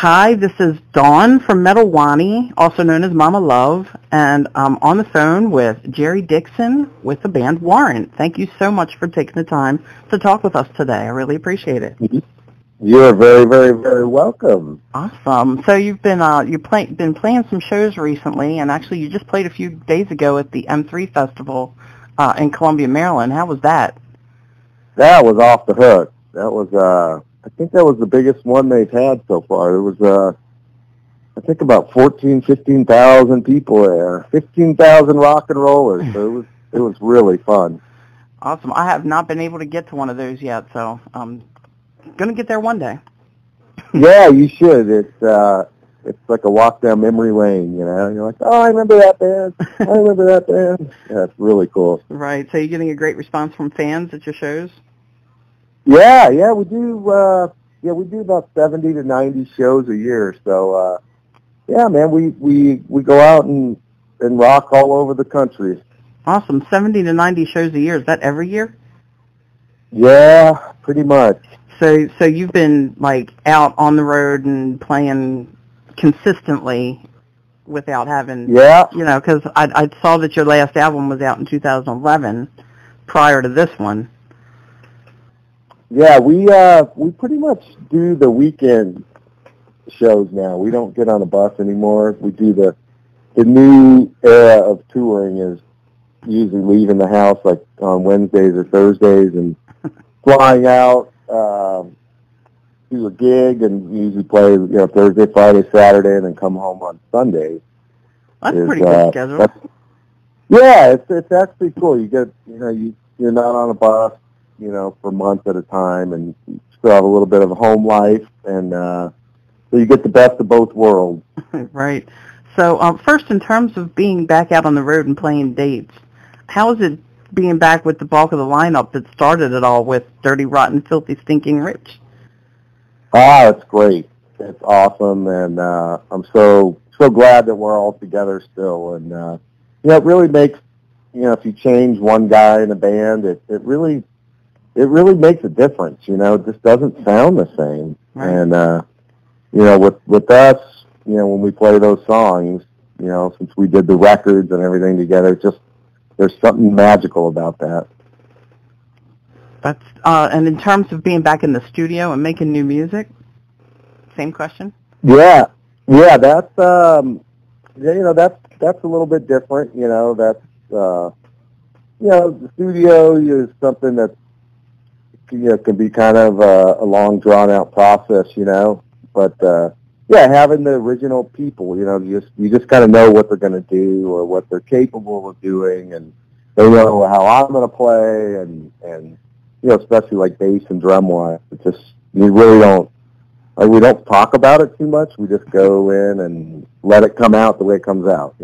Hi, this is Dawn from Metal Wani, also known as Mama Love, and I'm on the phone with Jerry Dixon with the band WARRANT. Thank you so much for taking the time to talk with us today. I really appreciate it. You're very, very, very welcome. Awesome. So you've been been playing some shows recently, and actually you just played a few days ago at the M3 Festival in Columbia, Maryland. How was that? That was off the hook. That was I think that was the biggest one they've had so far. It was I think about 15,000 people there, 15,000 rock and rollers. So it was really fun. Awesome. I have not been able to get to one of those yet, so I'm gonna get there one day. Yeah, you should. It's like a walk down memory lane, you know. You're like, oh, I remember that band. I remember that band. Yeah, it's really cool. Right. So you're getting a great response from fans at your shows? Yeah, we do. We do about 70 to 90 shows a year. So, yeah, man, we go out and rock all over the country. Awesome. 70 to 90 shows a year. Is that every year? Yeah, pretty much. So you've been like out on the road and playing consistently without having, because I saw that your last album was out in 2011 prior to this one. Yeah, we pretty much do the weekend shows now. We don't get on a bus anymore. We do the new era of touring is usually leaving the house like on Wednesdays or Thursdays and flying out do a gig and usually play Thursday, Friday, Saturday, and then come home on Sunday. That's a pretty good schedule. Yeah, it's actually cool. You get you're not on a bus for months at a time, and you still have a little bit of a home life, and so you get the best of both worlds. Right. So first, in terms of being back out on the road and playing dates, how is it being back with the bulk of the lineup that started it all with Dirty, Rotten, Filthy, Stinking Rich? It's great. It's awesome, and I'm so glad that we're all together still. And it really makes if you change one guy in a band, it really makes a difference. It just doesn't sound the same. Right. And with us, when we play those songs, since we did the records and everything together, just there's something magical about that. That's and in terms of being back in the studio and making new music, same question. Yeah, that's that's a little bit different. That's the studio is something that can be kind of a long drawn out process. But having the original people, you just kind of know what they're going to do or what they're capable of doing, and they know how I'm going to play, and especially like bass and drum wise, we don't talk about it too much. We just go in and let it come out the way it comes out,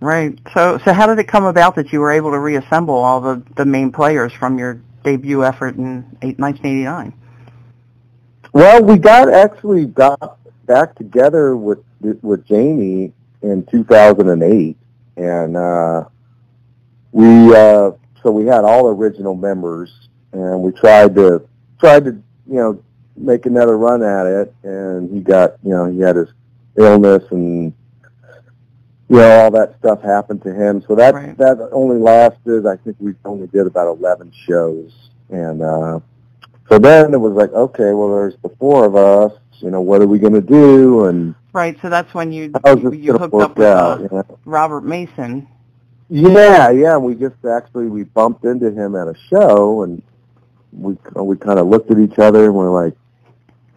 Right. So how did it come about that you were able to reassemble all the main players from your debut effort in 1989? Well, we got back together with Janie in 2008, and we had all original members, and we tried to make another run at it, and he had his illness and all that stuff happened to him. So that only lasted, I think we only did about 11 shows. And so then it was like, okay, well, there's the four of us, what are we going to do? And right, so that's when you hooked up with Robert Mason. Yeah, we bumped into him at a show, and we kind of looked at each other and we're like,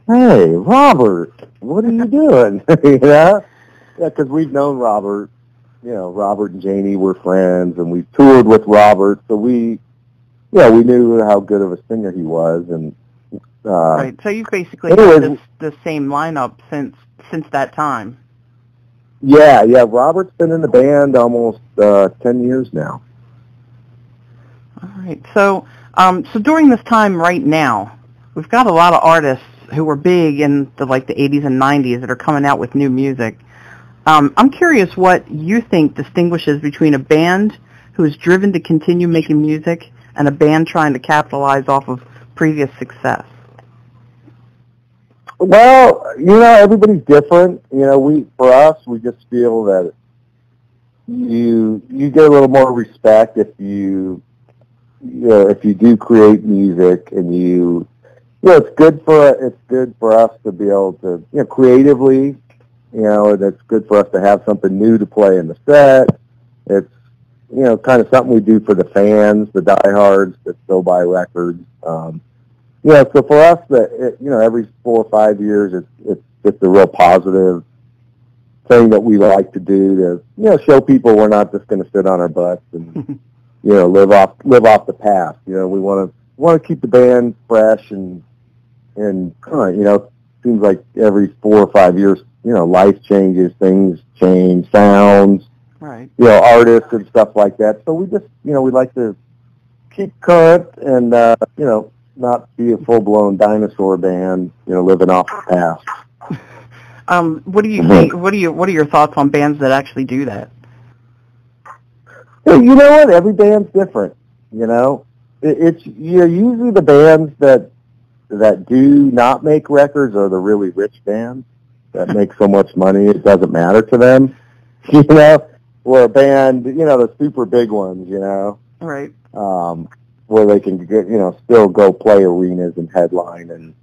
hey, Robert, what are you doing? Yeah, because we've known Robert. Robert and Janie were friends, and we toured with Robert, so we knew how good of a singer he was. And right, so you've basically had the same lineup since that time. Yeah, Robert's been in the band almost 10 years now. All right, so during this time right now, we've got a lot of artists who were big in the 80s and 90s that are coming out with new music. I'm curious what you think distinguishes between a band who is driven to continue making music and a band trying to capitalize off of previous success. Well, everybody's different. For us, we just feel that you get a little more respect if if you do create music, and it's good for us to be able to, creatively, and it's good for us to have something new to play in the set. It's, kind of something we do for the fans, the diehards that still buy records. So for us, every 4 or 5 years, it's just a real positive thing that we like to do to, show people we're not just going to sit on our butts and, live off the past. We want to keep the band fresh and current. Seems like every 4 or 5 years, life changes, things change, sounds, right? Artists and stuff like that. So we just, we like to keep current and, not be a full-blown Dinosaur band, living off the past. What do you think? What are your thoughts on bands that actually do that? Well, you know what? Every band's different. It's usually the bands that do not make records are the really rich bands that make so much money it doesn't matter to them. Or a band, the super big ones, right? Where they can get, still go play arenas and headline and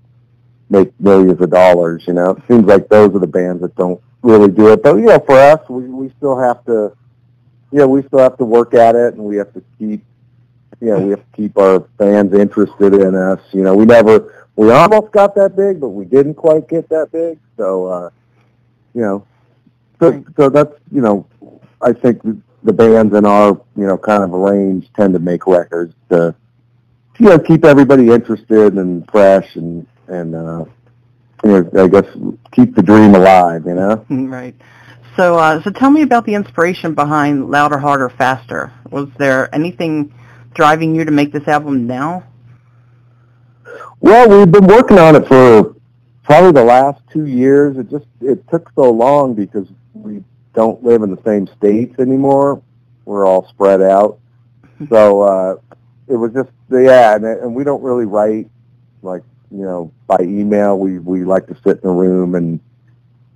make millions of dollars. It seems like those are the bands that don't really do it. But for us, we still have to, we still have to work at it, and we have to keep, we have to keep our fans interested in us. We almost got that big, but we didn't quite get that big. So, so that's, I think the bands in our, kind of range tend to make records to, keep everybody interested and fresh and I guess keep the dream alive, Right. So, so tell me about the inspiration behind Louder, Harder, Faster. Was there anything driving you to make this album now? Well, we've been working on it for probably the last 2 years. It took so long because we don't live in the same states anymore. We're all spread out. So it was just, and we don't really write, like, by email. We like to sit in a room and,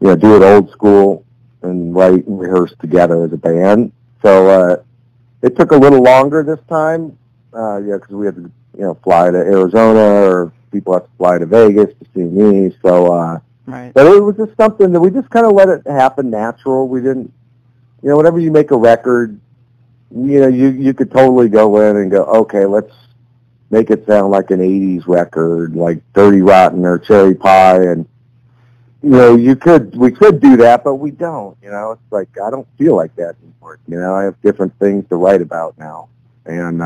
do it old school and write and rehearse together as a band. So it took a little longer this time, because we had to, fly to Arizona, or people have to fly to Vegas to see me. So, right. But it was just something that we just kind of let it happen natural. We didn't, whenever you make a record, you could totally go in and go, okay, let's make it sound like an 80s record, like Dirty Rotten or Cherry Pie, and we could do that, but we don't. It's like I don't feel like that anymore. I have different things to write about now, and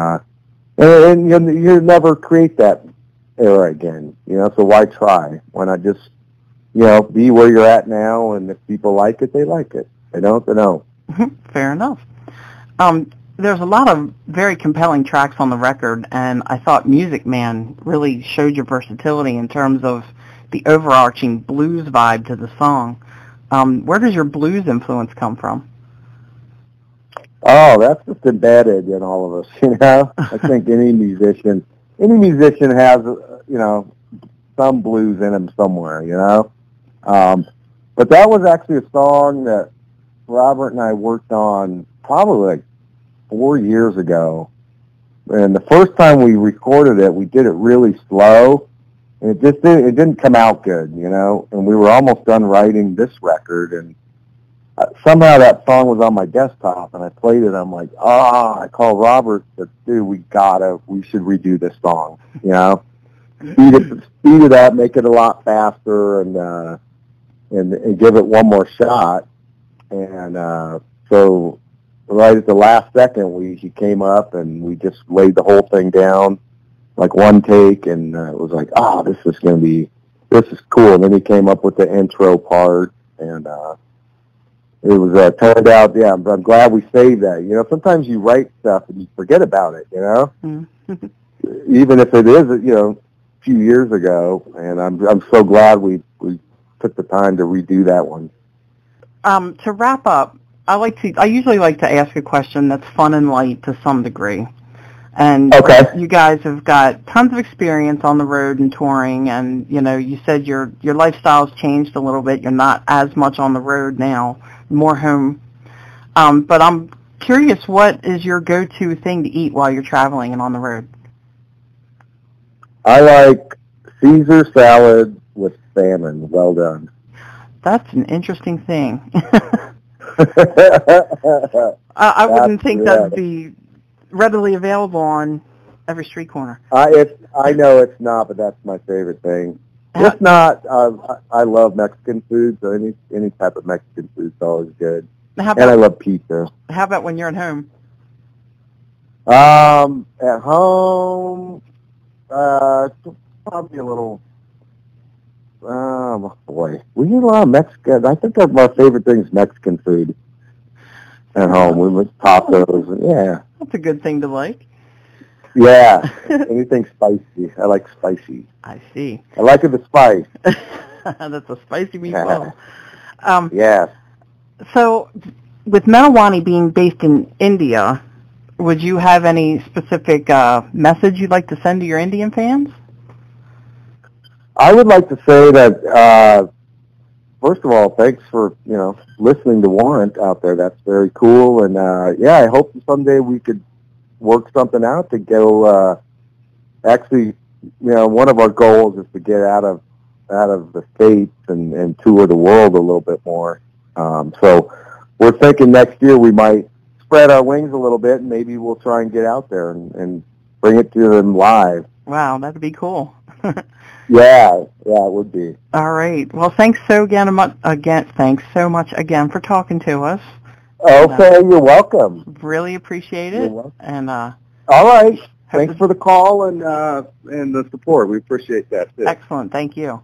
you never create that era again. So why try? Why not just be where you're at now, and if people like it, they like it. They don't, they don't. Fair enough. There's a lot of very compelling tracks on the record, and I thought Music Man really showed your versatility in terms of the overarching blues vibe to the song. Where does your blues influence come from? Oh, that's just embedded in all of us, I think any musician has, some blues in him somewhere, But that was actually a song that Robert and I worked on probably like 4 years ago. And the first time we recorded it, we did it really slow. And it didn't come out good, And we were almost done writing this record, and somehow that song was on my desktop, and I played it. I'm like, I called Robert, said, dude, we should redo this song, speed it up, make it a lot faster, and give it one more shot. And so right at the last second, he came up, and we just laid the whole thing down, like one take, and it was like, this is cool. And then he came up with the intro part, and it was turned out, I'm glad we saved that. Sometimes you write stuff and you forget about it, even if it is, a few years ago. And I'm so glad we took the time to redo that one. To wrap up, I usually like to ask a question that's fun and light to some degree. And Okay. you guys have got tons of experience on the road and touring, and you said your lifestyle's changed a little bit. You're not as much on the road now, more home. But I'm curious, what is your go-to thing to eat while you're traveling and on the road? I like Caesar salad with salmon. Well done. That's an interesting thing. I wouldn't think that would be readily available on every street corner. I know it's not, but that's my favorite thing. If not, I love Mexican food, so any type of Mexican food is always good. And I love pizza. How about when you're at home? At home, probably a little. Oh boy, we eat a lot of Mexican. I think our favorite thing is Mexican food. At home, we make tacos. Yeah. That's a good thing to like. Yeah, anything spicy. I like spicy. I see. I like it with spice. That's a spicy meatball. Yeah. So, with Wani being based in India, would you have any specific message you'd like to send to your Indian fans? I would like to say that, first of all, thanks for, listening to Warrant out there. That's very cool. And, I hope someday we could work something out to go, actually, one of our goals is to get out of the States and tour the world a little bit more. So we're thinking next year we might spread our wings a little bit, and maybe we'll try and get out there and bring it to them live. Wow, that'd be cool. Yeah, it would be. All right. Well, thanks so much again for talking to us. Okay, you're welcome. Really appreciate it. You're welcome. And all right. Thanks for the call and the support. We appreciate that too. Excellent. Thank you.